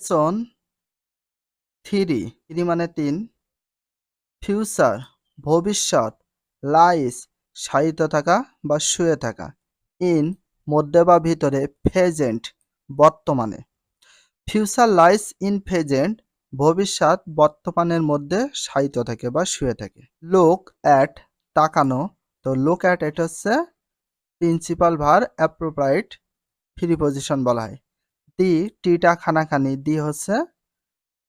Lesson 3 মানে 3। Future ভবিষ্যৎ, lines শায়িত থাকা বা শুয়ে থাকা, ইন মধ্যে বা ভিতরে, প্রেজেন্ট বর্তমানে। ফিউচার লাইস ইন প্রেজেন্ট ভবিষ্যৎ বর্তমানের মধ্যে শায়িত থাকে বা শুয়ে থাকে। লুক অ্যাট তাকানো, তো লুক অ্যাট এটা হচ্ছে প্রিন্সিপাল ভার অ্যাপ্রোপ্রাইট প্রিপজিশন বলা হয়। দি টিটা খানাখানি, দি হচ্ছে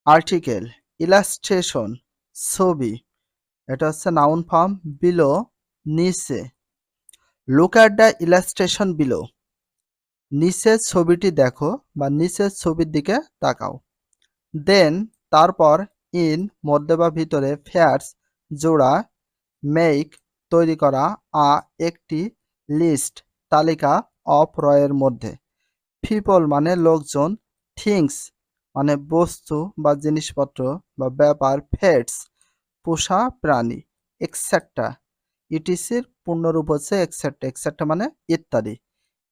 আর্টিকেল। ইলাস্ট্রেশন ছবি, এটা হচ্ছে নাউন ফর্ম। বিলো নিচে। Look at the illustration below, নিচের ছবিটি দেখো বা নিচের ছবির দিকে তাকাও। দেন তারপর, ইন মধ্যে বা ভিতরে, ফেয়ার্স জোড়া, মেক তৈরি করা, একটি, লিস্ট তালিকা, অফ রয়ের মধ্যে, পিপল মানে লোকজন, থিংস মানে বস্তু বা জিনিসপত্র বা ব্যাপার, পেটস পোষা প্রাণী, এক্সেট্রা ইটিসির পূর্ণরূপ হচ্ছে এক্সেট্রা, এক্সেট্রা মানে ইত্যাদি।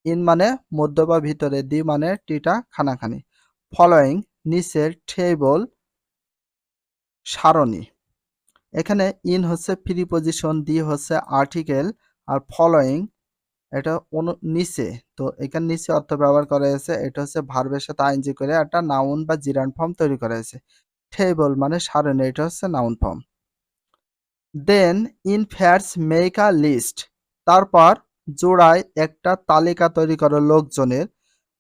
ইন মানে মধ্য বা ভিতরে, দি মানে টিটা খানাখানি, ফলোয়িং নিচের, টেবল সারণী। এখানে ইন হচ্ছে প্রিপজিশন, দি হচ্ছে আর্টিকেল, আর ফলোয়িং এটা নিচে। তো এখানে নিচে অর্থ ব্যবহার করা হয়েছে, এটা হচ্ছে ভার্বের সাথে আইএনজি করে একটা নাউন বা জিরান ফর্ম তৈরি করা হয়েছে। টেবল মানে সারণী, এটা হচ্ছে noun form. Then in pairs make a list, তারপর জোড়ায় একটা তালিকা তৈরি করো লোকজনের,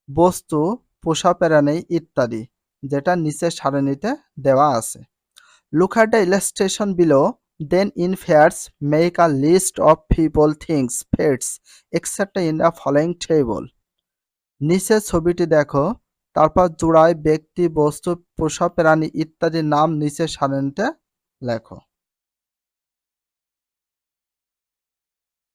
বস্তু, পোষা প্রাণী ইত্যাদি, যেটা নিচের সারণীতে দেওয়া আছে। Look at the illustration below. Then in pairs make a list of people, things, pets, etc. in the following table. নিচের ছবিটি দেখো, তারপর জোড়ায় ব্যক্তি, বস্তু, পোষা প্রাণী ইত্যাদির নাম নিচের সারণীতে লেখো।